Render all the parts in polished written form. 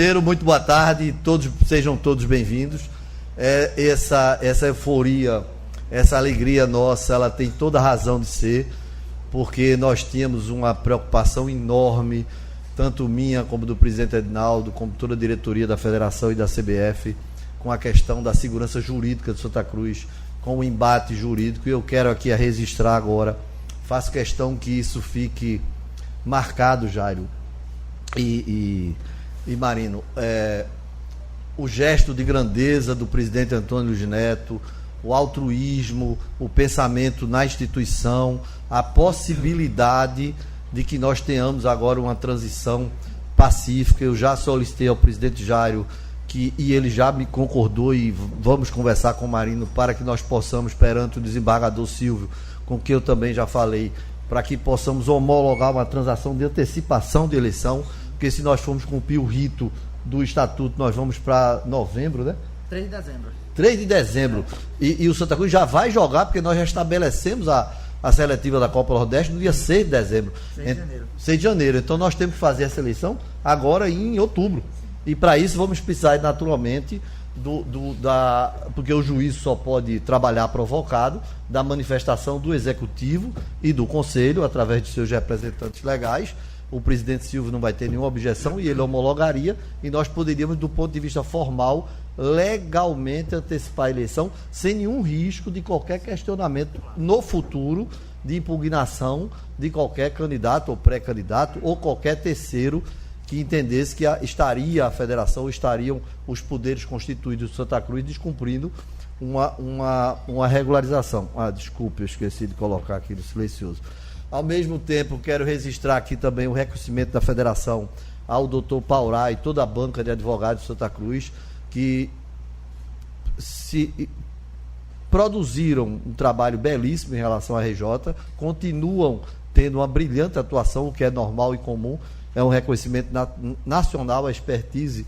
Primeiro, muito boa tarde, sejam todos bem-vindos. Essa euforia, essa alegria nossa, ela tem toda a razão de ser, porque nós tínhamos uma preocupação enorme, tanto minha como do presidente Edinaldo, como toda a diretoria da Federação e da CBF, com a questão da segurança jurídica de Santa Cruz, com o embate jurídico, e eu quero aqui registrar agora, faço questão que isso fique marcado, Jairo e Marino, o gesto de grandeza do presidente Antônio Luiz Neto, o altruísmo, o pensamento na instituição, a possibilidade de que nós tenhamos agora uma transição pacífica. Eu já solicitei ao presidente Jairo e ele já me concordou, e vamos conversar com o Marino para que nós possamos, perante o desembargador Silvio, com quem eu também já falei, para que possamos homologar uma transação de antecipação de eleição, porque se nós formos cumprir o rito do estatuto, nós vamos para novembro, né? 3 de dezembro. 3 de dezembro. E o Santa Cruz já vai jogar, porque nós já estabelecemos a seletiva da Copa Nordeste no dia 6 de dezembro. 6 de janeiro. 6 de janeiro. Então nós temos que fazer essa eleição agora em outubro. E para isso vamos precisar, naturalmente, porque o juízo só pode trabalhar provocado, da manifestação do Executivo e do Conselho, através de seus representantes legais. O presidente Silvio não vai ter nenhuma objeção e ele homologaria, e nós poderíamos, do ponto de vista formal, legalmente antecipar a eleição, sem nenhum risco de qualquer questionamento no futuro de impugnação de qualquer candidato ou pré-candidato ou qualquer terceiro que entendesse que estaria a federação ou estariam os poderes constituídos de Santa Cruz descumprindo uma regularização. Desculpe, eu esqueci de colocar aqui no silencioso. Ao mesmo tempo, quero registrar aqui também o reconhecimento da federação ao doutor Paurá e toda a banca de advogados de Santa Cruz, que se produziram um trabalho belíssimo em relação à RJ, continuam tendo uma brilhante atuação, o que é normal e comum. É um reconhecimento nacional à expertise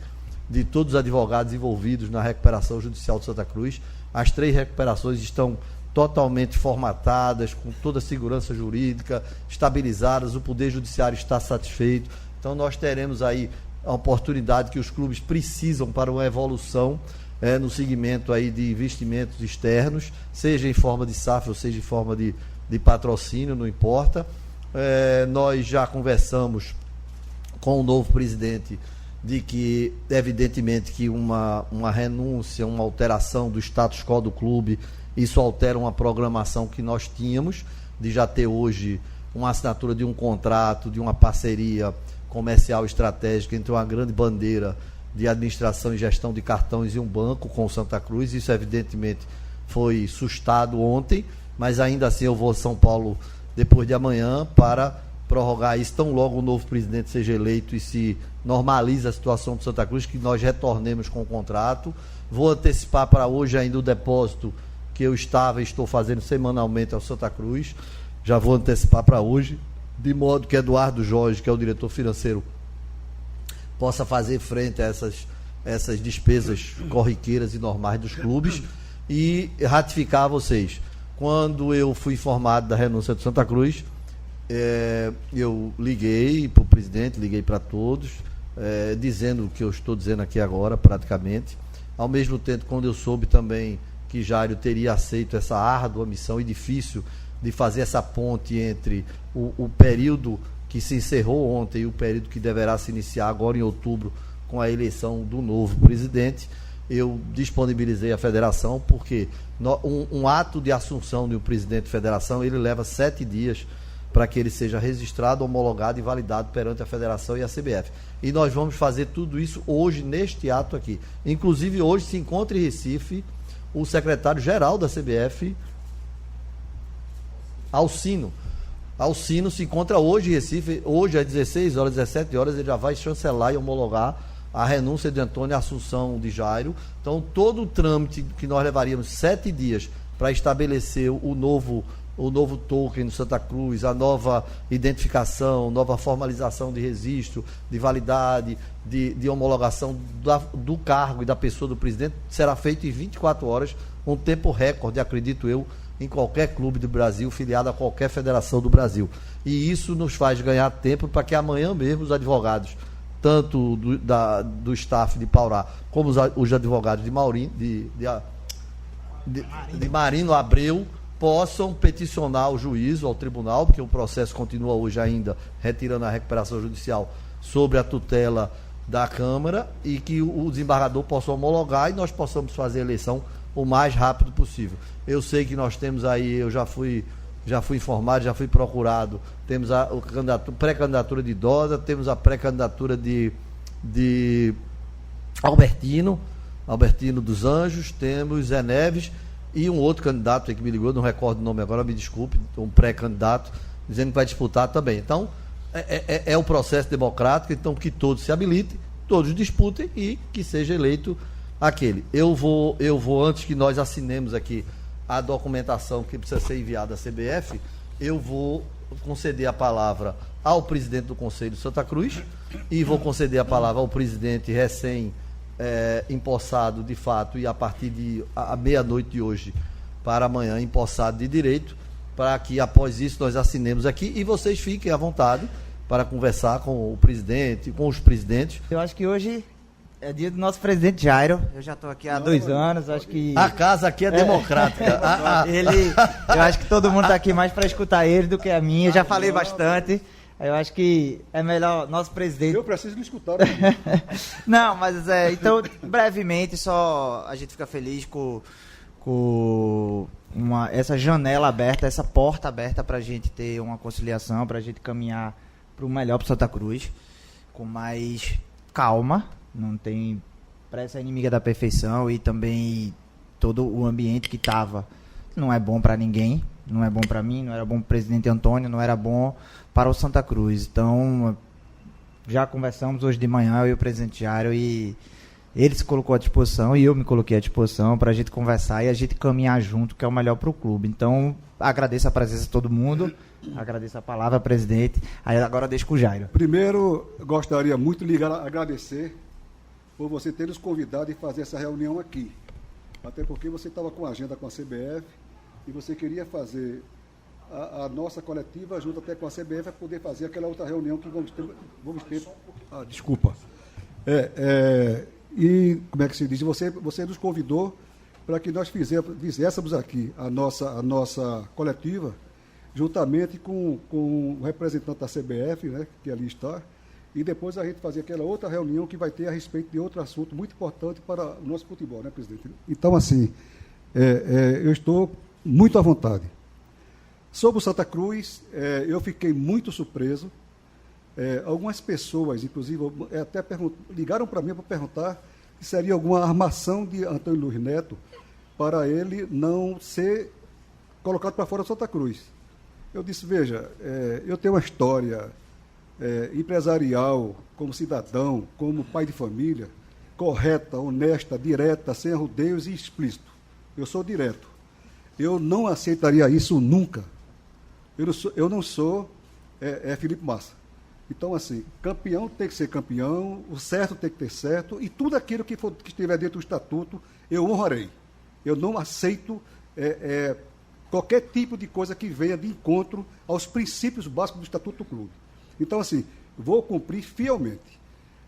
de todos os advogados envolvidos na recuperação judicial de Santa Cruz. As 3 recuperações estão totalmente formatadas, com toda a segurança jurídica, estabilizadas, o Poder Judiciário está satisfeito. Então nós teremos aí a oportunidade que os clubes precisam para uma evolução no segmento aí de investimentos externos, seja em forma de SAF ou seja em forma de patrocínio, não importa. Nós já conversamos com o novo presidente de que, evidentemente, que uma renúncia, uma alteração do status quo do clube, isso altera uma programação que nós tínhamos, de já ter hoje uma assinatura de um contrato, de uma parceria comercial estratégica entre uma grande bandeira de administração e gestão de cartões e um banco com o Santa Cruz. Isso, evidentemente, foi sustado ontem, mas ainda assim eu vou a São Paulo depois de amanhã para prorrogar isso, tão logo o novo presidente seja eleito e se normaliza a situação do Santa Cruz, que nós retornemos com o contrato. Vou antecipar para hoje ainda o depósito que eu estou fazendo semanalmente ao Santa Cruz, já vou antecipar para hoje, de modo que Eduardo Jorge, que é o diretor financeiro, possa fazer frente a essas despesas corriqueiras e normais dos clubes, e ratificar a vocês. Quando eu fui informado da renúncia do Santa Cruz, eu liguei para o presidente, liguei para todos, dizendo o que eu estou dizendo aqui agora, praticamente. Ao mesmo tempo, quando eu soube também que Jairo teria aceito essa árdua missão e difícil de fazer essa ponte entre o período que se encerrou ontem e o período que deverá se iniciar agora em outubro com a eleição do novo presidente, eu disponibilizei a federação, porque um ato de assunção de um presidente de federação, ele leva 7 dias para que ele seja registrado, homologado e validado perante a federação e a CBF. E nós vamos fazer tudo isso hoje, neste ato aqui. Inclusive, hoje se encontra em Recife o secretário-geral da CBF, Alcino. Alcino se encontra hoje em Recife, hoje às 16 horas, 17 horas, ele já vai chancelar e homologar a renúncia de Antônio e a assunção de Jairo. Então, todo o trâmite que nós levaríamos 7 dias para estabelecer o novo token no Santa Cruz, a nova identificação, nova formalização de registro, de validade, de homologação do cargo e da pessoa do presidente, será feito em 24 horas, um tempo recorde, acredito eu, em qualquer clube do Brasil, filiado a qualquer federação do Brasil. E isso nos faz ganhar tempo para que amanhã mesmo os advogados tanto do staff de Paurá, como os advogados de Marino Abreu, possam peticionar o juízo ao tribunal, porque o processo continua hoje ainda, retirando a recuperação judicial sobre a tutela da Câmara, e que o desembargador possa homologar e nós possamos fazer a eleição o mais rápido possível. Eu sei que nós temos aí, eu já fui informado, já fui procurado, temos a pré-candidatura de Idosa, temos a pré-candidatura de Albertino dos Anjos, temos Zé Neves e um outro candidato aí que me ligou, não recordo o nome agora, me desculpe, um pré-candidato, dizendo que vai disputar também. Então, é um processo democrático, então que todos se habilitem, todos disputem e que seja eleito aquele. Eu vou, antes que nós assinemos aqui a documentação que precisa ser enviada à CBF, eu vou conceder a palavra ao presidente do Conselho de Santa Cruz e vou conceder a palavra ao presidente empossado de fato, e a partir de meia-noite de hoje para amanhã empossado de direito, para que após isso nós assinemos aqui e vocês fiquem à vontade para conversar com o presidente, com os presidentes. Eu acho que hoje é dia do nosso presidente Jairo. Eu já estou aqui há 2 anos, acho que... A casa aqui é democrática. Eu acho que todo mundo está aqui mais para escutar ele do que a minha. Eu já falei bastante. Eu acho que é melhor nosso presidente... Eu preciso me escutar. Não, mas então, brevemente, só a gente fica feliz com essa janela aberta, essa porta aberta para a gente ter uma conciliação, para a gente caminhar para o melhor para Santa Cruz, com mais calma. Não tem pressa inimiga da perfeição, e também todo o ambiente que estava não é bom para ninguém, não é bom para mim, não era bom para o presidente Antônio, não era bom para o Santa Cruz. Então, já conversamos hoje de manhã, eu e o presidente Jairo, e ele se colocou à disposição e eu me coloquei à disposição para a gente conversar e a gente caminhar junto, que é o melhor para o clube. Então, agradeço a presença de todo mundo, agradeço a palavra, presidente. Aí agora deixo com o Jairo. Primeiro, gostaria muito de agradecer por você ter nos convidado e fazer essa reunião aqui. Até porque você estava com a agenda com a CBF e você queria fazer a nossa coletiva junto até com a CBF para poder fazer aquela outra reunião que vamos ter. Desculpa. E, como é que se diz? Você nos convidou para que nós fizéssemos aqui a nossa coletiva, juntamente com o representante da CBF, né, que ali está, e depois a gente fazer aquela outra reunião que vai ter a respeito de outro assunto muito importante para o nosso futebol, né, presidente? Então, assim, eu estou muito à vontade. Sobre o Santa Cruz, eu fiquei muito surpreso. Algumas pessoas, inclusive, até ligaram para mim para perguntar se seria alguma armação de Antônio Luiz Neto para ele não ser colocado para fora do Santa Cruz. Eu disse, veja, eu tenho uma história empresarial, como cidadão, como pai de família, correta, honesta, direta, sem rodeios e explícito. Eu sou direto. Eu não aceitaria isso nunca. Eu não sou Felipe Massa. Então, assim, campeão tem que ser campeão, o certo tem que ter certo, e tudo aquilo que estiver dentro do estatuto, eu honrarei. Eu não aceito qualquer tipo de coisa que venha de encontro aos princípios básicos do estatuto do clube. Então, assim, vou cumprir fielmente.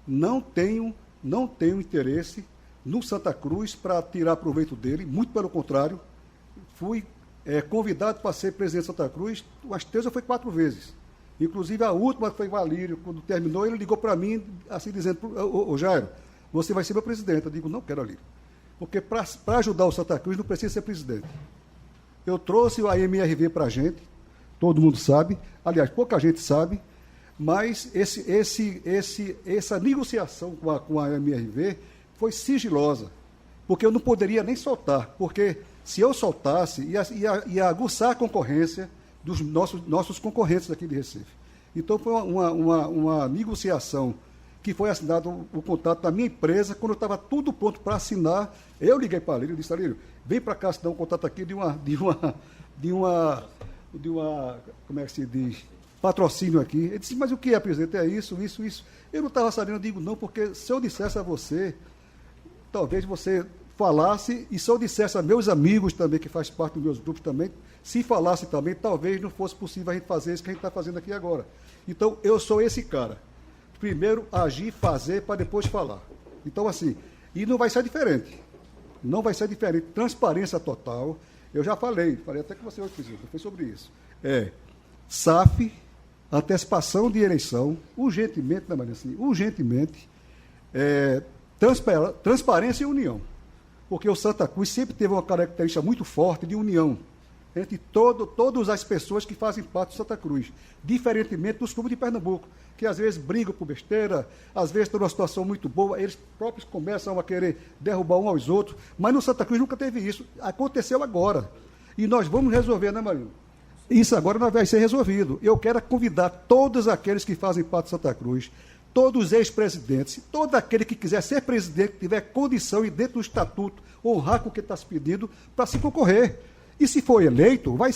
Não tenho interesse no Santa Cruz para tirar proveito dele, muito pelo contrário. Fui convidado para ser presidente de Santa Cruz, as 3 ou foi 4 vezes. Inclusive, a última foi Valírio, quando terminou, ele ligou para mim, assim, dizendo, ô Jairo, você vai ser meu presidente. Eu digo, não quero, Alírio. Porque para ajudar o Santa Cruz não precisa ser presidente. Eu trouxe a MRV para a gente, todo mundo sabe, aliás, pouca gente sabe, mas essa negociação com a MRV foi sigilosa, porque eu não poderia nem soltar, porque se eu soltasse, ia aguçar a concorrência dos nossos concorrentes aqui de Recife. Então, foi uma negociação que foi assinado o contrato da minha empresa. Quando eu estava tudo pronto para assinar, eu liguei para Alírio e disse, Alírio, vem para cá assinar um contrato aqui de uma como é que se diz, patrocínio aqui. Ele disse, mas o que é, presidente? É isso. Eu não estava sabendo, eu digo, não, porque se eu dissesse a você, talvez você falasse, e se eu dissesse a meus amigos também, que faz parte dos meus grupos também, se falasse também, talvez não fosse possível a gente fazer isso que a gente está fazendo aqui agora. Então, eu sou esse cara. primeiro agir, fazer, para depois falar. Então, assim, e não vai ser diferente. Não vai ser diferente. Transparência total. Eu já falei até com você hoje, presidente, foi sobre isso. SAF, antecipação de eleição, urgentemente, né, Maria, assim, urgentemente, transparência e união. Porque o Santa Cruz sempre teve uma característica muito forte de união entre todas as pessoas que fazem parte do Santa Cruz, diferentemente dos clubes de Pernambuco, que às vezes brigam por besteira, às vezes estão numa situação muito boa, eles próprios começam a querer derrubar um aos outros, mas no Santa Cruz nunca teve isso. Aconteceu agora. E nós vamos resolver, né, Marinho? Isso agora não vai ser resolvido. Eu quero convidar todos aqueles que fazem parte do Santa Cruz, todos os ex-presidentes, todo aquele que quiser ser presidente, que tiver condição e dentro do estatuto, honrar com o que está se pedindo, para se concorrer. E se for eleito, vai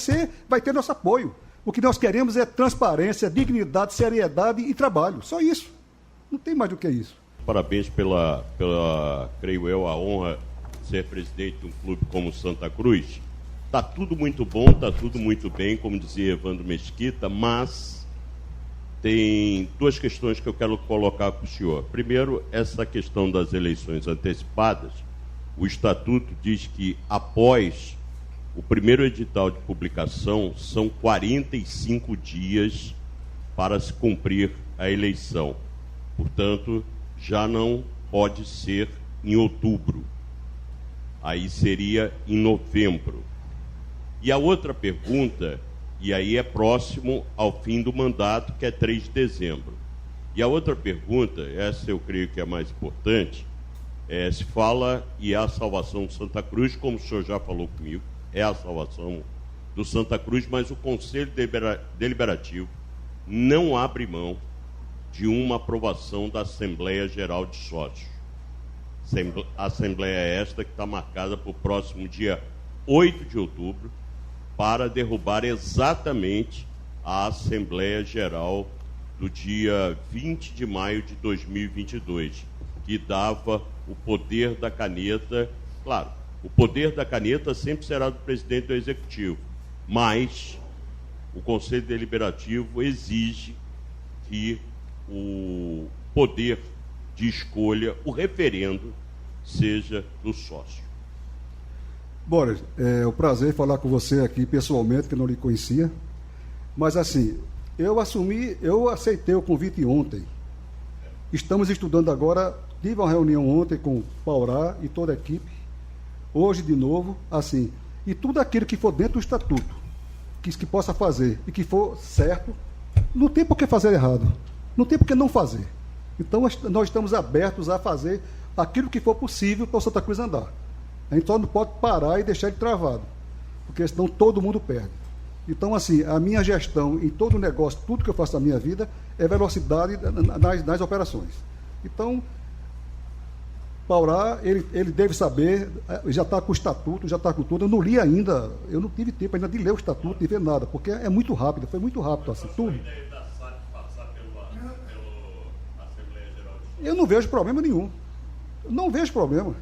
ter nosso apoio. O que nós queremos é transparência, dignidade, seriedade e trabalho. Só isso. Não tem mais do que isso. Parabéns pela, creio eu, a honra de ser presidente de um clube como Santa Cruz. Está tudo muito bom, está tudo muito bem, como dizia Evandro Mesquita, mas tem duas questões que eu quero colocar para o senhor. Primeiro, essa questão das eleições antecipadas. O Estatuto diz que, após o primeiro edital de publicação, são 45 dias para se cumprir a eleição. Portanto, já não pode ser em outubro. Aí seria em novembro. E a outra pergunta, e aí é próximo ao fim do mandato, que é 3 de dezembro. E a outra pergunta, essa eu creio que é a mais importante, se fala, e é a salvação do Santa Cruz, como o senhor já falou comigo, é a salvação do Santa Cruz, mas o Conselho Deliberativo não abre mão de uma aprovação da Assembleia Geral de Sócios. Assembleia esta que está marcada para o próximo dia 8 de outubro, para derrubar exatamente a Assembleia Geral do dia 20 de maio de 2022, que dava o poder da caneta. Claro, o poder da caneta sempre será do presidente do Executivo, mas o Conselho Deliberativo exige que o poder de escolha, o referendo, seja do sócio. Boris, é um prazer falar com você aqui pessoalmente, que eu não lhe conhecia. Mas assim, eu aceitei o convite ontem. Estamos estudando agora, tive uma reunião ontem com o Paurá e toda a equipe, hoje de novo, assim, e tudo aquilo que for dentro do estatuto, que possa fazer e que for certo, não tem por que fazer errado, não tem por que não fazer. Então nós estamos abertos a fazer aquilo que for possível para o Santa Cruz andar. A gente só não pode parar e deixar ele travado, porque senão todo mundo perde. Então, assim, a minha gestão em todo o negócio, tudo que eu faço na minha vida, é velocidade nas operações. Então, Paurá, ele deve saber, já está com o estatuto, já está com tudo. Eu não li ainda, eu não tive tempo ainda de ler o estatuto, de ver nada, porque é muito rápido, foi muito rápido, assim, tudo. Eu não vejo problema nenhum. Não vejo problema.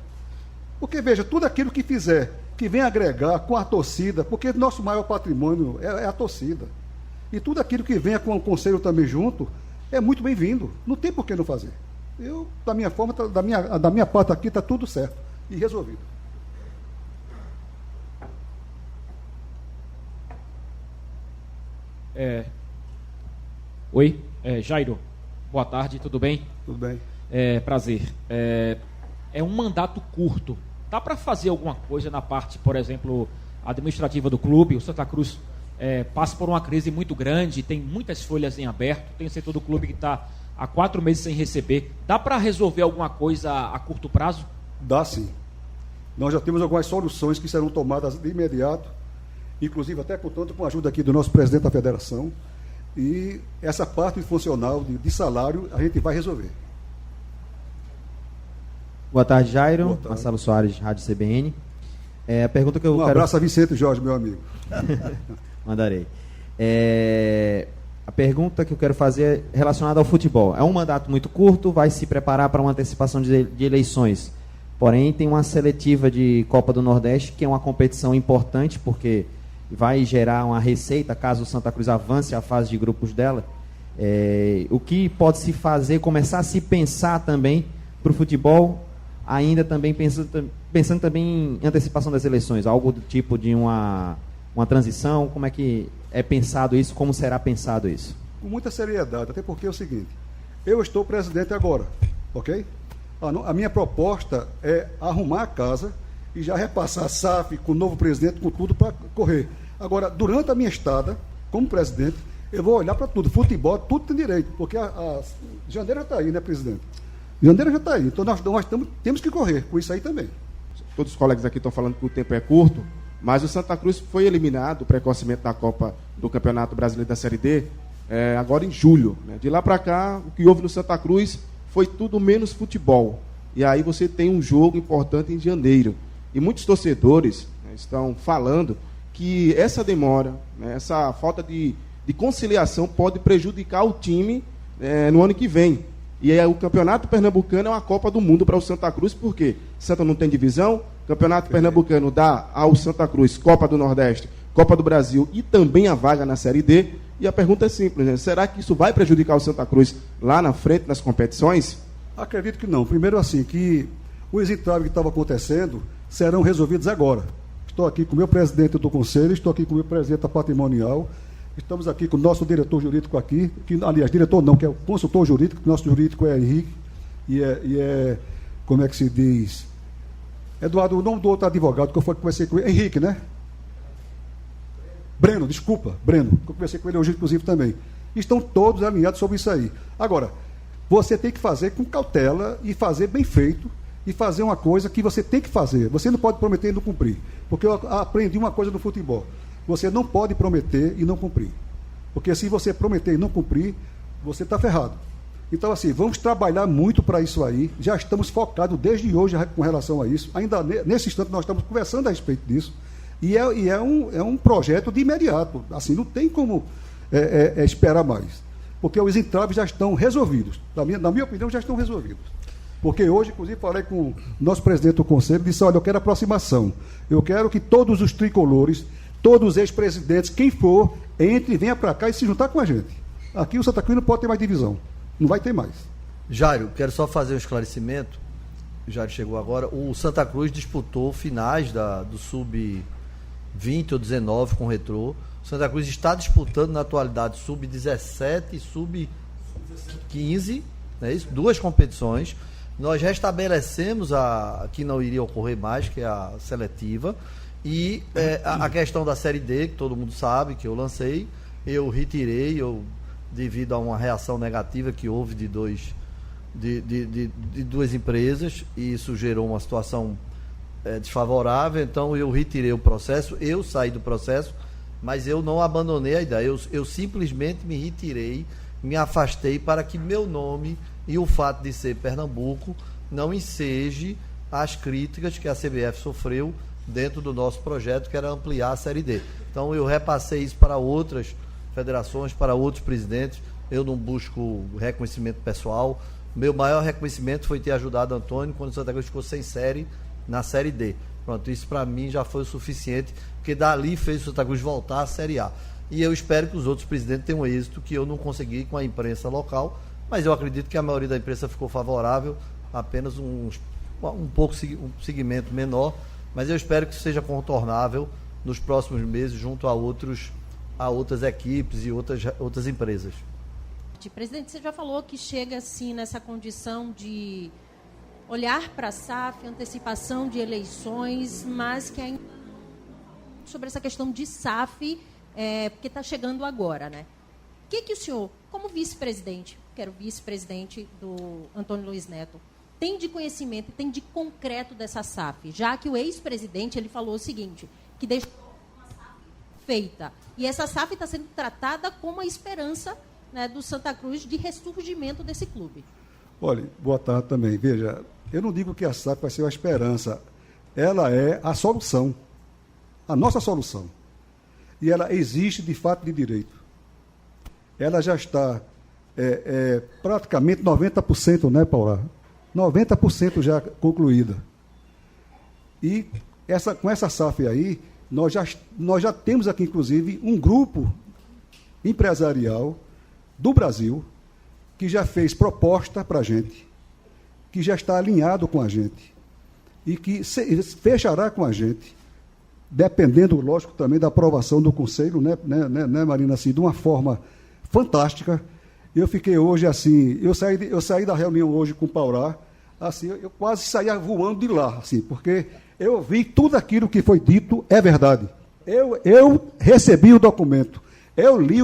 Porque, veja, tudo aquilo que fizer, que vem agregar com a torcida, porque nosso maior patrimônio é a torcida. E tudo aquilo que venha com o conselho também junto, é muito bem-vindo. Não tem por que não fazer. Eu, da minha forma, da minha parte aqui, está tudo certo e resolvido. Oi, Jairo. Boa tarde, tudo bem? Tudo bem. Prazer. É um mandato curto. Dá para fazer alguma coisa na parte, por exemplo, administrativa do clube? O Santa Cruz passa por uma crise muito grande, tem muitas folhas em aberto, tem o setor do clube que está há 4 meses sem receber. Dá para resolver alguma coisa a curto prazo? Dá sim. Nós já temos algumas soluções que serão tomadas de imediato, inclusive até, portanto, com a ajuda aqui do nosso presidente da federação. E essa parte funcional de salário a gente vai resolver. Boa tarde, Jairo. Boa tarde. Marcelo Soares, Rádio CBN. A pergunta que eu quero... abraço a Vicente Jorge, meu amigo. Mandarei. A pergunta que eu quero fazer é relacionada ao futebol. É um mandato muito curto, vai se preparar para uma antecipação de eleições. Porém, tem uma seletiva de Copa do Nordeste, que é uma competição importante, porque vai gerar uma receita, caso o Santa Cruz avance a fase de grupos dela. O que pode se fazer, começar a se pensar também para o futebol, ainda também pensando também em antecipação das eleições, algo do tipo de uma transição, como é que é pensado isso, como será pensado isso? Com muita seriedade, até porque é o seguinte, eu estou presidente agora, ok? A minha proposta é arrumar a casa e já repassar a SAF com o novo presidente, com tudo para correr. Agora, durante a minha estada, como presidente, eu vou olhar para tudo, futebol, tudo tem direito, porque janeiro já está aí, né, presidente? Janeiro já está aí, então nós temos que correr com isso aí também. Todos os colegas aqui estão falando que o tempo é curto, mas o Santa Cruz foi eliminado precocemente da Copa do Campeonato Brasileiro da Série D, agora em julho. Né? De lá para cá, o que houve no Santa Cruz foi tudo menos futebol. E aí você tem um jogo importante em janeiro. E muitos torcedores, né, estão falando que essa demora, né, essa falta de conciliação pode prejudicar o time no ano que vem. E aí o Campeonato Pernambucano é uma Copa do Mundo para o Santa Cruz, porque Santa não tem divisão, Campeonato Pernambucano dá ao Santa Cruz Copa do Nordeste, Copa do Brasil e também a vaga na Série D. E a pergunta é simples, né? Será que isso vai prejudicar o Santa Cruz lá na frente, nas competições? Acredito que não. Primeiro, assim, que os entraves que estavam acontecendo serão resolvidos agora. Estou aqui com o meu presidente do Conselho, estou aqui com o meu presidente da Patrimonial, estamos aqui com o nosso diretor jurídico aqui, aliás, diretor não, que é o consultor jurídico, nosso jurídico é Henrique, e como é que se diz? Eduardo, o nome do outro advogado que eu conversei com ele, Henrique, né? Breno, que eu conversei com ele hoje, inclusive, também. Estão todos alinhados sobre isso aí. Agora, você tem que fazer com cautela e fazer bem feito, e fazer uma coisa que você tem que fazer. Você não pode prometer e não cumprir. Porque eu aprendi uma coisa no futebol. Você não pode prometer e não cumprir. Porque se você prometer e não cumprir, você está ferrado. Então, assim, vamos trabalhar muito para isso aí. Já estamos focados desde hoje com relação a isso. Ainda nesse instante nós estamos conversando a respeito disso. E é um projeto de imediato. Assim, não tem como esperar mais. Porque os entraves já estão resolvidos. Na minha opinião, já estão resolvidos. Porque hoje, inclusive, falei com o nosso presidente do Conselho, disse, olha, eu quero aproximação. Eu quero que todos os tricolores, todos os ex-presidentes, quem for, entre, venha para cá e se juntar com a gente. Aqui o Santa Cruz não pode ter mais divisão. Não vai ter mais. Jairo, quero só fazer um esclarecimento. O Jairo chegou agora. O Santa Cruz disputou finais do Sub-20 ou 19 com o Retrô. O Santa Cruz está disputando na atualidade Sub-17 e Sub-15, né, isso? 2 competições. Nós restabelecemos que não iria ocorrer mais, que é a seletiva. E a questão da Série D, que todo mundo sabe, que eu lancei, eu retirei, devido a uma reação negativa que houve de duas empresas, e isso gerou uma situação desfavorável. Então eu retirei o processo, eu saí do processo, mas eu não abandonei a ideia, eu simplesmente me retirei, me afastei para que meu nome e o fato de ser Pernambuco não enseje as críticas que a CBF sofreu dentro do nosso projeto, que era ampliar a Série D. Então eu repassei isso para outras federações, para outros presidentes. Eu não busco reconhecimento pessoal. Meu maior reconhecimento foi ter ajudado Antônio quando o Santa Cruz ficou sem série na Série D. Pronto, isso para mim já foi o suficiente, porque dali fez o Santa Cruz voltar à Série A. E eu espero que os outros presidentes tenham êxito, que eu não consegui com a imprensa local, mas eu acredito que a maioria da imprensa ficou favorável, apenas um segmento menor, mas eu espero que seja contornável nos próximos meses junto a outras equipes e outras empresas. Presidente, você já falou que chega assim nessa condição de olhar para a SAF, antecipação de eleições, mas que ainda sobre essa questão de SAF, porque está chegando agora, né? O que o senhor, como vice-presidente, que era o vice-presidente do Antônio Luiz Neto, tem de conhecimento, tem de concreto dessa SAF? Já que o ex-presidente ele falou o seguinte, que deixou uma SAF feita. E essa SAF está sendo tratada como a esperança, né, do Santa Cruz de ressurgimento desse clube. Olha, boa tarde também. Veja, eu não digo que a SAF vai ser uma esperança. Ela é a solução. A nossa solução. E ela existe de fato de direito. Ela já está praticamente 90%, né, Paula? 90% já concluída. E com essa SAF aí, nós já temos aqui, inclusive, um grupo empresarial do Brasil, que já fez proposta para a gente, que já está alinhado com a gente e que fechará com a gente, dependendo, lógico, também da aprovação do Conselho, né, Marina, assim, de uma forma fantástica. Eu fiquei hoje assim, eu saí da reunião hoje com o Paurá, assim, eu quase saía voando de lá, assim, porque eu vi tudo aquilo que foi dito é verdade. Eu recebi o documento, eu li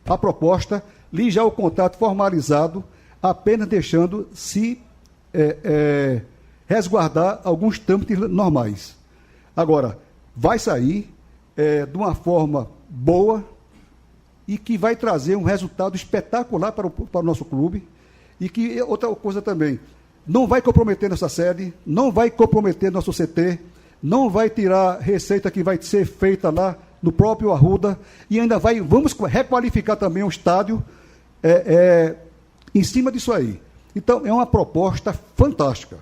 a proposta, li já o contrato formalizado, apenas deixando se resguardar alguns trâmites normais. Agora, vai sair de uma forma boa e que vai trazer um resultado espetacular para o nosso clube. E que, outra coisa também, não vai comprometer nossa sede, não vai comprometer nosso CT, não vai tirar receita que vai ser feita lá no próprio Arruda, e ainda vamos requalificar também o estádio em cima disso aí. Então, é uma proposta fantástica.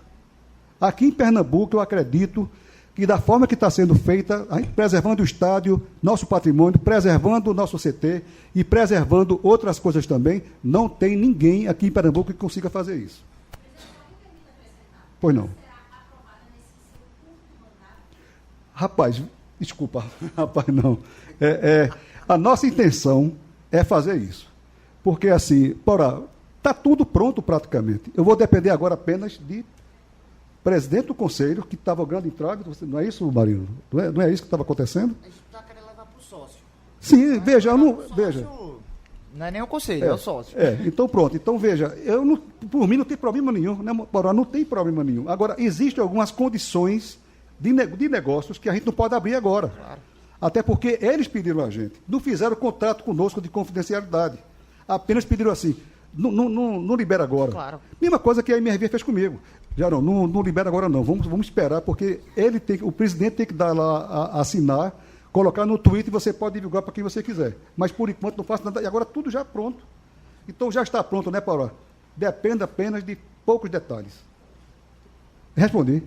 Aqui em Pernambuco, eu acredito que da forma que está sendo feita, preservando o estádio, nosso patrimônio, preservando o nosso CT e preservando outras coisas também, não tem ninguém aqui em Pernambuco que consiga fazer isso. Pois não. Rapaz, desculpa, rapaz, não. A nossa intenção é fazer isso. Porque, assim, está tudo pronto praticamente. Eu vou depender agora apenas de presidente do conselho, que estava o grande entrave, não é isso, Marino? Não é isso que estava acontecendo? A gente está querendo levar para o sócio. Sim, veja, veja. Não é nem o conselho, é o sócio. Então pronto. Então, veja, por mim não tem problema nenhum, né, Paurá? Não tem problema nenhum. Agora, existem algumas condições de negócios que a gente não pode abrir agora. Claro. Até porque eles pediram a gente. Não fizeram contrato conosco de confidencialidade. Apenas pediram assim, não libera agora. Claro. Mesma coisa que a MRV fez comigo. Já não libera agora não. Vamos esperar, porque o presidente tem que dar lá assinar, colocar no Twitter e você pode divulgar para quem você quiser. Mas, por enquanto, não faço nada. E agora tudo já pronto. Então, já está pronto, né, Paula? Depende apenas de poucos detalhes. Respondi.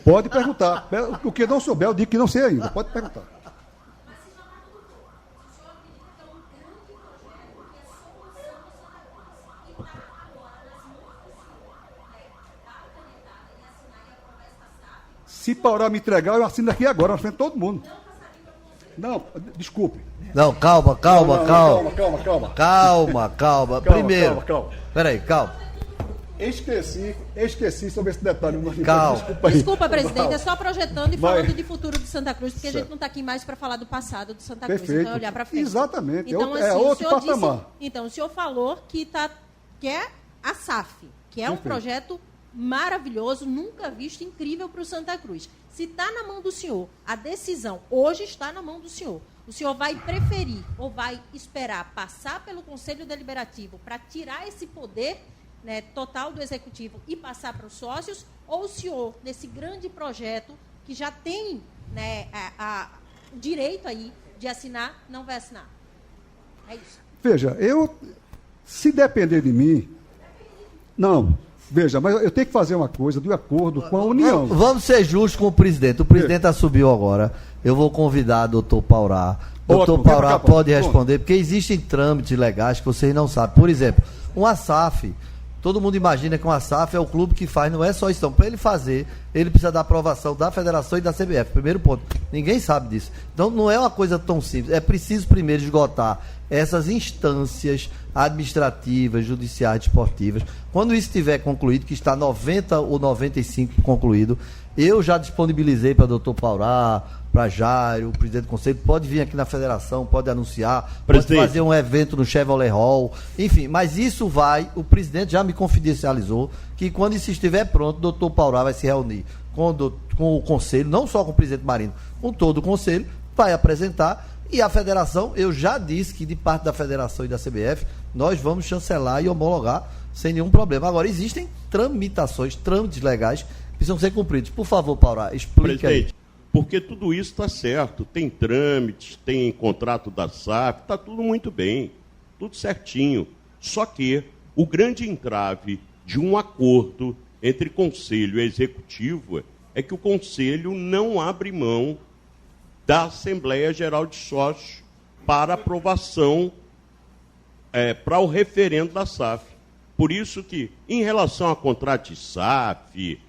Pode perguntar. O que não souber, eu digo que não sei ainda. Pode perguntar. Se Paurá me entregar, eu assino aqui agora, na frente de todo mundo. Não, desculpe. Não, calma. Calma. Primeiro. Calma. Peraí, calma. Esqueci sobre esse detalhe. Calma. Desculpa, presidente, é só projetando e falando de futuro do Santa Cruz, porque a gente não está aqui mais para falar do passado do Santa Cruz, Perfeito. então olhar para frente. Exatamente, então, é outro patamar. Então, o senhor falou que é a SAF, que é um projeto maravilhoso, nunca visto, incrível para o Santa Cruz. Se está na mão do senhor, a decisão hoje está na mão do senhor. O senhor vai preferir ou vai esperar passar pelo Conselho Deliberativo para tirar esse poder, né, total do Executivo e passar para os sócios? Ou o senhor, nesse grande projeto, que já tem, né, o direito aí de assinar, não vai assinar? É isso. Veja, se depender de mim, não. Veja, mas eu tenho que fazer uma coisa de acordo com a União. Vamos ser justos com o presidente. O presidente assumiu agora. Eu vou convidar o doutor Paurá. Doutor Paurá pode responder, porque existem trâmites legais que vocês não sabem. Por exemplo, uma SAF. Todo mundo imagina que uma SAF é o clube que faz, não é só isso. Então, para ele fazer, ele precisa da aprovação da Federação e da CBF. Primeiro ponto. Ninguém sabe disso. Então, não é uma coisa tão simples. É preciso primeiro esgotar essas instâncias administrativas, judiciais, esportivas. Quando isso estiver concluído, que está 90 ou 95 concluído, eu já disponibilizei para o doutor Paurá, para Jairo, o presidente do conselho, pode vir aqui na federação, pode anunciar, pode fazer um evento no Chevrolet Hall, enfim, mas isso o presidente já me confidencializou, que quando isso estiver pronto, o doutor Paurá vai se reunir com o conselho, não só com o presidente Marino, com todo o conselho, vai apresentar, e a federação, eu já disse que de parte da federação e da CBF, nós vamos chancelar e homologar sem nenhum problema. Agora, existem trâmites legais que precisam ser cumpridos. Por favor, Paurá, explique aí. Porque tudo isso está certo. Tem trâmites, tem contrato da SAF, está tudo muito bem, tudo certinho. Só que o grande entrave de um acordo entre Conselho e Executivo é que o Conselho não abre mão da Assembleia Geral de Sócios para aprovação para o referendo da SAF. Por isso que, em relação a contrato de SAF,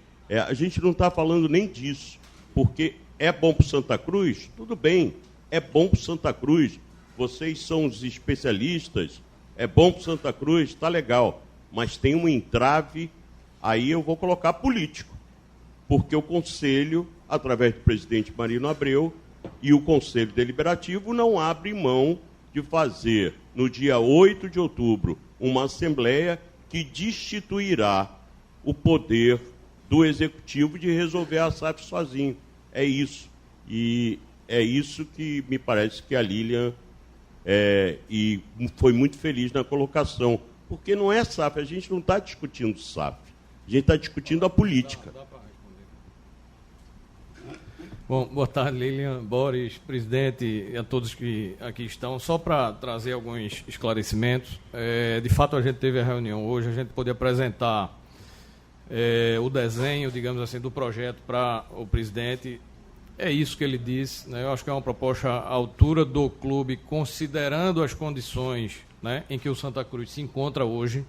a gente não está falando nem disso, porque é bom para o Santa Cruz? Tudo bem, é bom para o Santa Cruz. Vocês são os especialistas, é bom para o Santa Cruz, está legal. Mas tem um entrave, aí eu vou colocar político, porque o Conselho, através do presidente Marino Abreu, e o Conselho Deliberativo não abre mão de fazer, no dia 8 de outubro, uma Assembleia que destituirá o poder do Executivo de resolver a SAF sozinho. É isso. E é isso que me parece que a Lilian e foi muito feliz na colocação. Porque não é SAF, a gente não está discutindo SAF. A gente está discutindo a política. Bom, boa tarde, Lilian, Boris, presidente e a todos que aqui estão. Só para trazer alguns esclarecimentos. De fato, a gente teve a reunião hoje, a gente pôde apresentar o desenho, digamos assim, do projeto para o presidente. É isso que ele disse, né? Eu acho que é uma proposta à altura do clube, considerando as condições, né, em que o Santa Cruz se encontra hoje,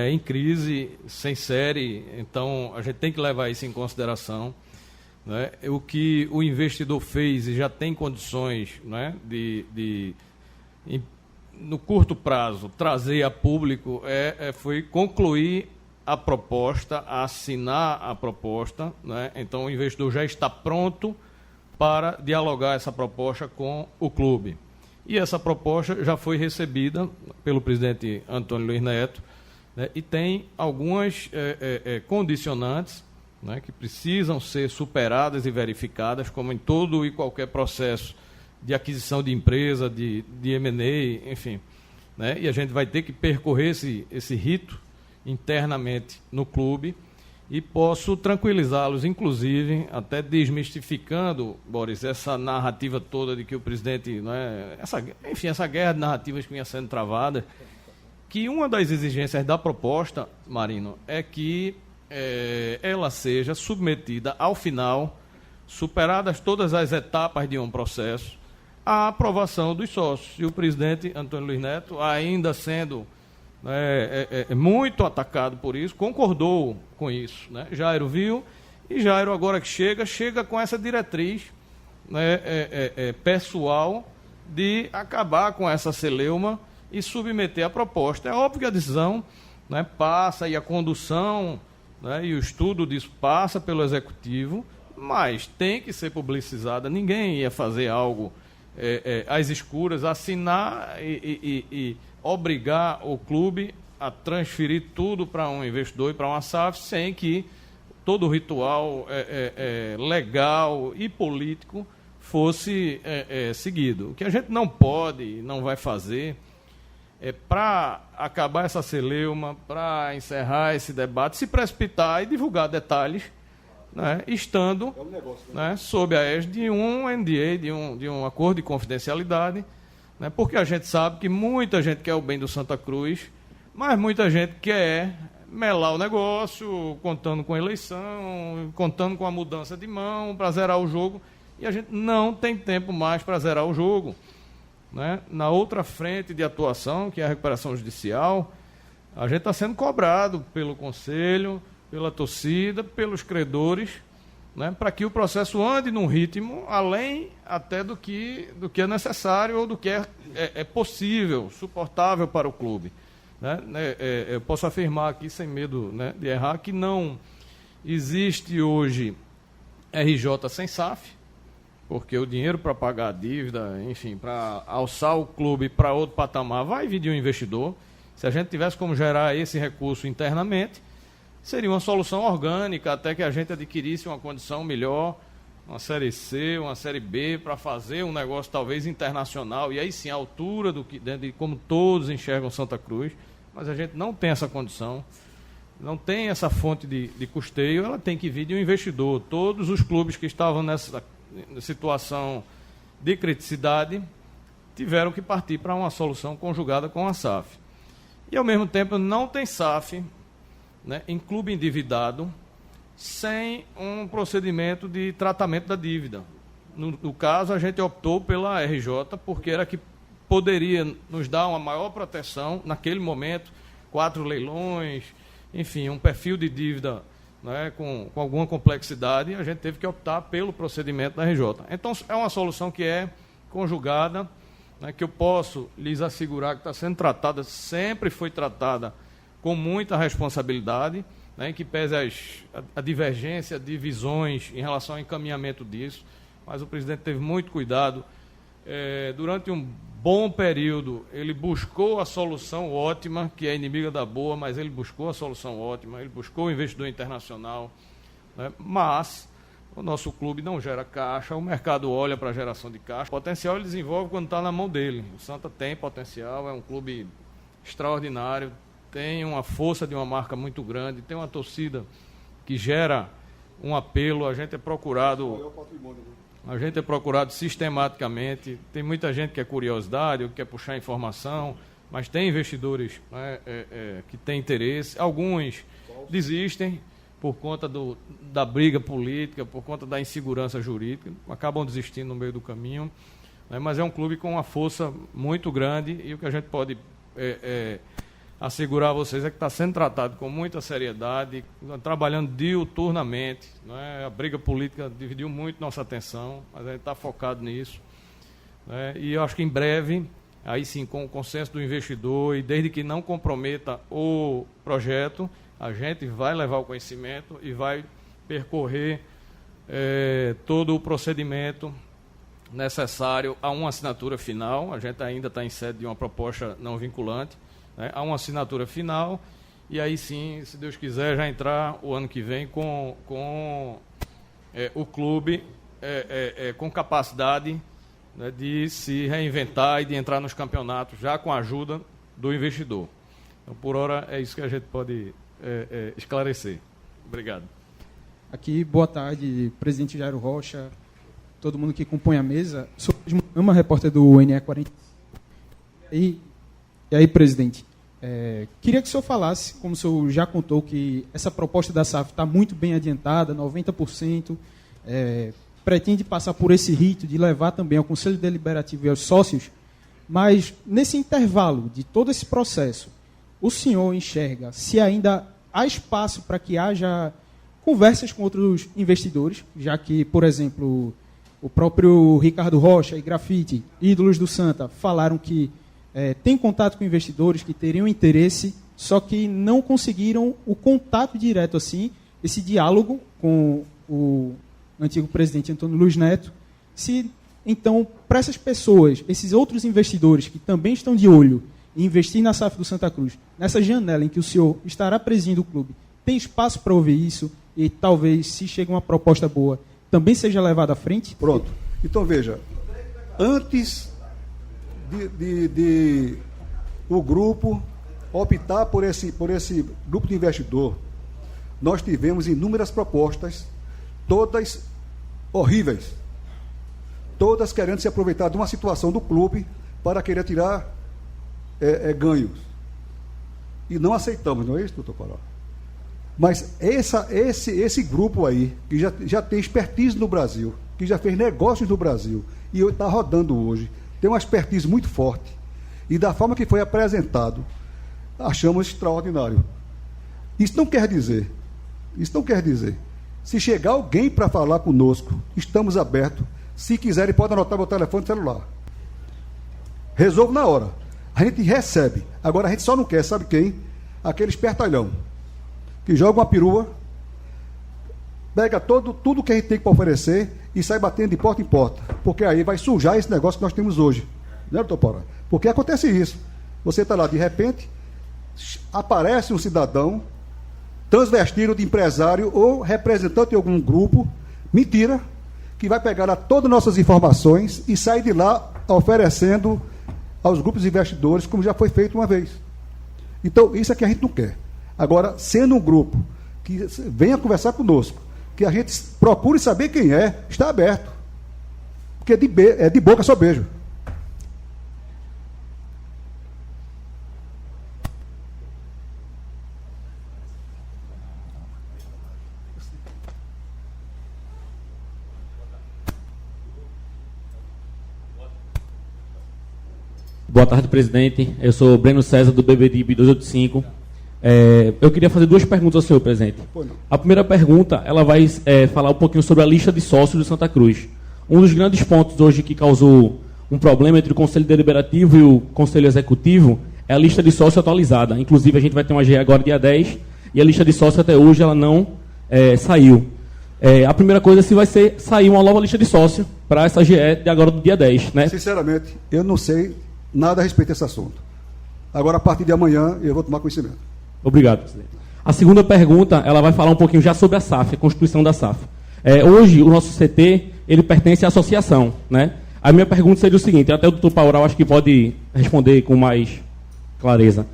em crise, sem série. Então, a gente tem que levar isso em consideração. Né? O que o investidor fez e já tem condições, né, no curto prazo, trazer a público foi concluir a proposta, assinar a proposta. Né? Então, o investidor já está pronto para dialogar essa proposta com o clube. E essa proposta já foi recebida pelo presidente Antônio Luiz Neto, né, e tem algumas condicionantes, né, que precisam ser superadas e verificadas, como em todo e qualquer processo de aquisição de empresa, de M&A, enfim. Né, e a gente vai ter que percorrer esse rito internamente no clube, e posso tranquilizá-los, inclusive, até desmistificando, Boris, essa narrativa toda de que o presidente, né, essa guerra de narrativas que vinha sendo travada, que uma das exigências da proposta, Marino, é que ela seja submetida ao final, superadas todas as etapas de um processo, à aprovação dos sócios. E o presidente Antônio Luiz Neto, ainda sendo muito atacado por isso, concordou com isso. Né? Jairo viu, e Jairo, agora que chega com essa diretriz, né, pessoal, de acabar com essa celeuma e submeter a proposta. É óbvio que a decisão, né, passa, e a condução, né, e o estudo disso passa pelo Executivo, mas tem que ser publicizada. Ninguém ia fazer algo às escuras, assinar e obrigar o clube a transferir tudo para um investidor e para uma SAF, sem que todo o ritual legal e político fosse seguido. O que a gente não pode e não vai fazer para acabar essa celeuma, para encerrar esse debate, se precipitar e divulgar detalhes, né, estando né, sob a égide de um NDA, de um acordo de confidencialidade, né, porque a gente sabe que muita gente quer o bem do Santa Cruz, mas muita gente quer melar o negócio, contando com a eleição, contando com a mudança de mão para zerar o jogo, e a gente não tem tempo mais para zerar o jogo. Né? Na outra frente de atuação, que é a recuperação judicial, a gente está sendo cobrado pelo Conselho, pela torcida, pelos credores, né, para que o processo ande num ritmo além até do que é necessário ou do que é possível, suportável para o clube. Né? Eu posso afirmar aqui, sem medo, né, de errar, que não existe hoje RJ sem SAF, porque o dinheiro para pagar a dívida, enfim, para alçar o clube para outro patamar, vai vir de um investidor. Se a gente tivesse como gerar esse recurso internamente, seria uma solução orgânica até que a gente adquirisse uma condição melhor, uma Série C, uma Série B, para fazer um negócio talvez internacional, e aí sim, à altura de como todos enxergam Santa Cruz. Mas a gente não tem essa condição, não tem essa fonte de custeio, ela tem que vir de um investidor. Todos os clubes que estavam nessa situação de criticidade tiveram que partir para uma solução conjugada com a SAF. E, ao mesmo tempo, não tem SAF, né, em clube endividado sem um procedimento de tratamento da dívida. No caso, a gente optou pela RJ, porque era que poderia nos dar uma maior proteção naquele momento, 4 leilões, enfim, um perfil de dívida, né, com alguma complexidade, a gente teve que optar pelo procedimento da RJ. Então, é uma solução que é conjugada, né, que eu posso lhes assegurar que está sendo tratada, sempre foi tratada com muita responsabilidade, né, que pese a divergência de visões em relação ao encaminhamento disso, mas o presidente teve muito cuidado. Durante um bom período, ele buscou a solução ótima, que é inimiga da boa, mas ele buscou a solução ótima, ele buscou o investidor internacional, né, mas o nosso clube não gera caixa, o mercado olha para a geração de caixa. O potencial ele desenvolve quando está na mão dele. O Santa tem potencial, é um clube extraordinário, tem uma força de uma marca muito grande, tem uma torcida que gera um apelo, a gente é procurado sistematicamente, tem muita gente que é curiosidade, que quer puxar informação, mas tem investidores, né, que têm interesse, alguns desistem por conta da briga política, por conta da insegurança jurídica, acabam desistindo no meio do caminho, né, mas é um clube com uma força muito grande e o que a gente pode assegurar a vocês é que está sendo tratado com muita seriedade, trabalhando diuturnamente, né? A briga política dividiu muito nossa atenção, mas a gente está focado nisso, né? E eu acho que em breve, aí sim, com o consenso do investidor e desde que não comprometa o projeto, a gente vai levar o conhecimento e vai percorrer todo o procedimento necessário a uma assinatura final. A gente ainda está em sede de uma proposta não vinculante, né, a uma assinatura final, e aí sim, se Deus quiser, já entrar o ano que vem com o clube com capacidade, né, de se reinventar e de entrar nos campeonatos já com a ajuda do investidor. Então, por hora, é isso que a gente pode esclarecer. Obrigado. Aqui, boa tarde, presidente Jairo Rocha, todo mundo que compõe a mesa. Sou uma repórter do NE40. E aí, presidente, queria que o senhor falasse, como o senhor já contou, que essa proposta da SAF está muito bem adiantada, 90%, pretende passar por esse rito de levar também ao Conselho Deliberativo e aos sócios, mas nesse intervalo de todo esse processo, o senhor enxerga se ainda há espaço para que haja conversas com outros investidores, já que, por exemplo, o próprio Ricardo Rocha e Grafite, ídolos do Santa, falaram que tem contato com investidores que teriam interesse, só que não conseguiram o contato direto, assim, esse diálogo com o antigo presidente Antônio Luiz Neto. Se, então, para essas pessoas, esses outros investidores que também estão de olho em investir na SAF do Santa Cruz, nessa janela em que o senhor estará presidindo o clube, tem espaço para ouvir isso e talvez, se chega uma proposta boa, também seja levada à frente? Pronto. Então, veja, antes de o grupo optar por esse grupo de investidor, nós tivemos inúmeras propostas, todas horríveis, todas querendo se aproveitar de uma situação do clube para querer tirar ganhos. E não aceitamos, não é isso, doutor Pará? Mas esse grupo aí, que já tem expertise no Brasil, que já fez negócios no Brasil, e está rodando hoje, tem uma expertise muito forte, e da forma que foi apresentado, achamos extraordinário. Isso não quer dizer, se chegar alguém para falar conosco, estamos abertos, se quiserem pode anotar meu telefone celular. Resolvo na hora. A gente recebe, agora a gente só não quer, sabe quem? Aquele espertalhão, que joga uma perua, pega tudo que a gente tem para oferecer e sai batendo de porta em porta, porque aí vai sujar esse negócio que nós temos hoje, né, doutor Porã? Porque acontece isso, você está lá, de repente, aparece um cidadão transvestido de empresário ou representante de algum grupo, mentira, que vai pegar lá todas as nossas informações e sair de lá oferecendo aos grupos investidores, como já foi feito uma vez. Então, isso é que a gente não quer. Agora, sendo um grupo que venha conversar conosco, que a gente procure saber quem é, está aberto. Porque de boca só beijo. Boa tarde, presidente. Eu sou Breno César, do BBDIB 285. Eu queria fazer 2 perguntas ao senhor, presidente. A primeira pergunta, ela vai falar um pouquinho sobre a lista de sócios do Santa Cruz. Um dos grandes pontos hoje que causou um problema entre o Conselho Deliberativo e o Conselho Executivo é a lista de sócio atualizada. Inclusive, a gente vai ter uma GE agora dia 10, e a lista de sócio até hoje ela não saiu. A primeira coisa é se vai sair uma nova lista de sócio para essa GE de agora do dia 10, né? Sinceramente, eu não sei nada a respeito desse assunto. Agora, a partir de amanhã, eu vou tomar conhecimento. Obrigado, presidente. A segunda pergunta, ela vai falar um pouquinho já sobre a SAF, a constituição da SAF. Hoje, o nosso CT, ele pertence à associação, né? A minha pergunta seria o seguinte, até o doutor Paural acho que pode responder com mais clareza.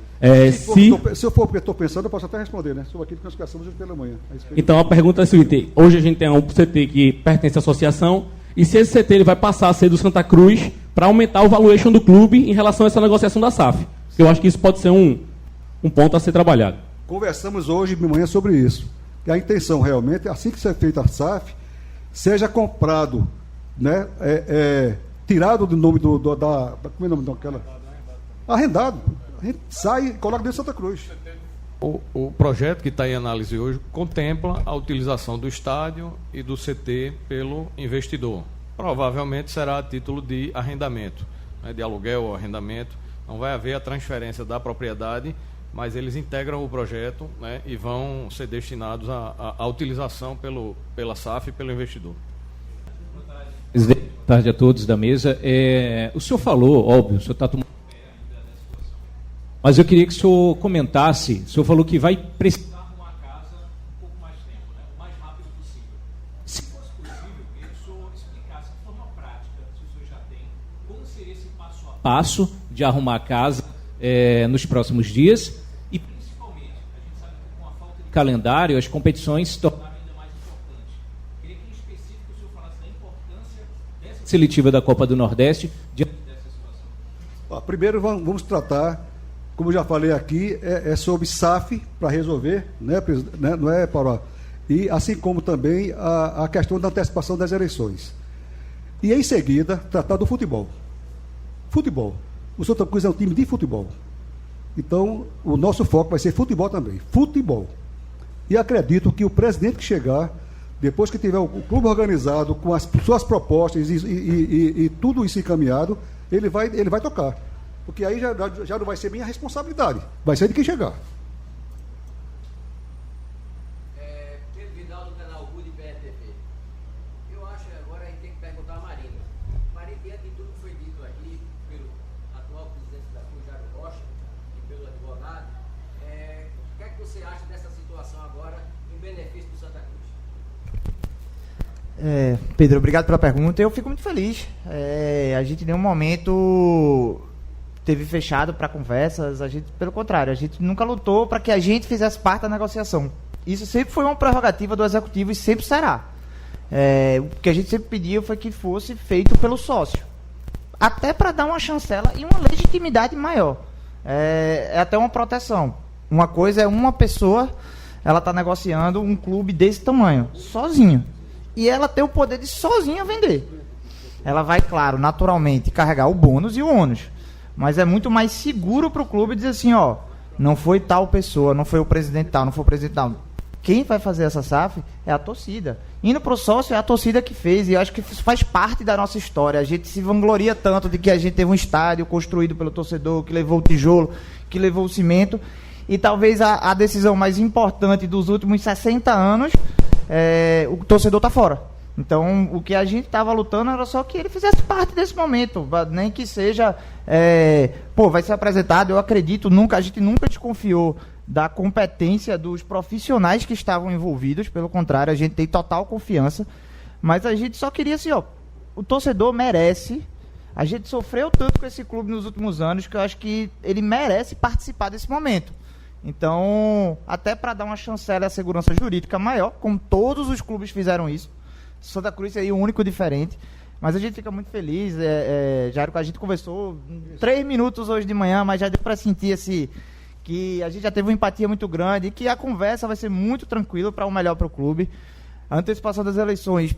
Se for o que eu estou pensando, eu posso até responder, né? Sobre aquilo que nós conversamos hoje pela manhã. Então, a pergunta é a seguinte, hoje a gente tem um CT que pertence à associação, e se esse CT ele vai passar a ser do Santa Cruz para aumentar o valuation do clube em relação a essa negociação da SAF. Eu acho que isso pode ser um ponto a ser trabalhado. Conversamos hoje de manhã sobre isso. E a intenção realmente, assim que ser feita a SAF, seja comprado, né, tirado do nome como é o nome daquela? Arrendado. A gente sai e coloca dentro de Santa Cruz. O projeto que está em análise hoje contempla a utilização do estádio e do CT pelo investidor. Provavelmente será a título de arrendamento, né, de aluguel ou arrendamento. Não vai haver a transferência da propriedade, mas eles integram o projeto, né, e vão ser destinados à utilização pela SAF e pelo investidor. Presidente, boa tarde a todos da mesa. O senhor falou, óbvio, o senhor está tomando... Mas eu queria que o senhor comentasse, o senhor falou que vai precisar arrumar a casa um pouco mais tempo, né, o mais rápido possível. Se fosse possível, eu queria que o senhor explicasse de forma prática, se o senhor já tem, como seria esse passo a passo de arrumar a casa nos próximos dias, e principalmente, a gente sabe que com a falta de calendário, as competições se tornaram ainda mais importantes. Eu queria que, em específico, o senhor falasse da importância dessa seletiva da Copa do Nordeste diante dessa situação. Primeiro, vamos tratar... Como eu já falei aqui, é sobre SAF para resolver, né, não é, Paulo? E assim como também a questão da antecipação das eleições. E em seguida, tratar do futebol. Futebol. O Santa Cruz é um time de futebol. Então, o nosso foco vai ser futebol também. Futebol. E acredito que o presidente que chegar, depois que tiver o clube organizado, com as suas propostas e tudo isso encaminhado, ele vai tocar. Porque aí já não vai ser minha responsabilidade, vai ser de quem chegar. Pedro Vidal, do canal Rude PRTV. Eu acho que agora a gente tem que perguntar a Marina. Marina, diante de tudo que foi dito aqui pelo atual presidente da Cruz, Jairo Rocha, e pelo advogado, o que é que você acha dessa situação agora em benefício do Santa Cruz? Pedro, obrigado pela pergunta. Eu fico muito feliz. A gente em nenhum momento... teve fechado para conversas, pelo contrário, a gente nunca lutou para que a gente fizesse parte da negociação. Isso sempre foi uma prerrogativa do executivo e sempre será. O que a gente sempre pediu foi que fosse feito pelo sócio, até para dar uma chancela e uma legitimidade maior. É até uma proteção. Uma coisa é uma pessoa, ela está negociando um clube desse tamanho, sozinho, e ela tem o poder de sozinha vender. Ela vai, claro, naturalmente, carregar o bônus e o ônus. Mas é muito mais seguro para o clube dizer assim, não foi tal pessoa, não foi o presidente tal, não foi o presidente tal. Quem vai fazer essa SAF é a torcida. Indo para o sócio é a torcida que fez, e eu acho que isso faz parte da nossa história. A gente se vangloria tanto de que a gente teve um estádio construído pelo torcedor, que levou o tijolo, que levou o cimento, e talvez a decisão mais importante dos últimos 60 anos, o torcedor está fora. Então, o que a gente estava lutando era só que ele fizesse parte desse momento, nem que seja, vai ser apresentado, eu acredito, a gente nunca desconfiou da competência dos profissionais que estavam envolvidos, pelo contrário, a gente tem total confiança, mas a gente só queria assim, o torcedor merece, a gente sofreu tanto com esse clube nos últimos anos, que eu acho que ele merece participar desse momento. Então, até para dar uma chancela à segurança jurídica maior, como todos os clubes fizeram isso, Santa Cruz seria o único diferente, mas a gente fica muito feliz. Jairo, a gente conversou 3 minutos hoje de manhã, mas já deu para sentir que a gente já teve uma empatia muito grande e que a conversa vai ser muito tranquila para o melhor para o clube. A antecipação das eleições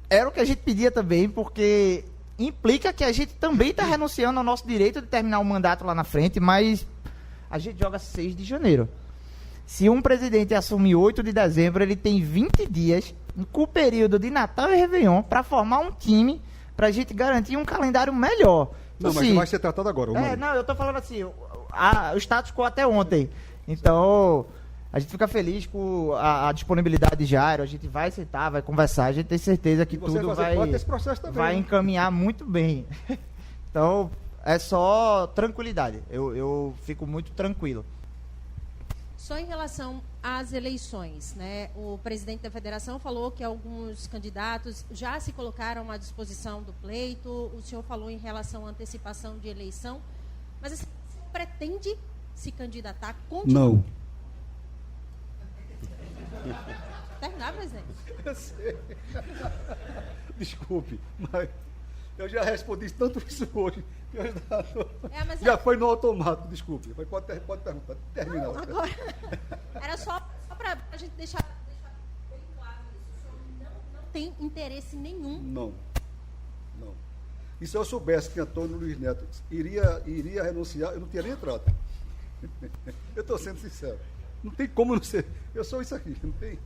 era o que a gente pedia também, porque implica que a gente também está renunciando ao nosso direito de terminar o mandato lá na frente, mas a gente joga 6 de janeiro. Se um presidente assumir 8 de dezembro, ele tem 20 dias, com o período de Natal e Réveillon, para formar um time, para a gente garantir um calendário melhor. Não, mas vai ser tratado agora. Não, eu estou falando assim, o status quo até ontem. Então, a gente fica feliz com a disponibilidade de Jairo, a gente vai sentar, vai conversar, a gente tem certeza que tudo vai encaminhar muito bem. Então, é só tranquilidade. Eu fico muito tranquilo. Só em relação às eleições, né? O presidente da federação falou que alguns candidatos já se colocaram à disposição do pleito. O senhor falou em relação à antecipação de eleição. Mas assim, o senhor pretende se candidatar? Não. Terminar, presidente? Eu sei. Desculpe, mas eu já respondi tanto isso hoje. Já foi no automático, desculpe. Pode perguntar. Termina. Não, agora, era só para a gente deixar bem claro isso. O senhor não tem interesse nenhum. Não. E se eu soubesse que Antônio Luiz Neto iria renunciar, eu não tinha nem entrado. Eu estou sendo sincero. Não tem como não ser. Eu sou isso aqui, não tem.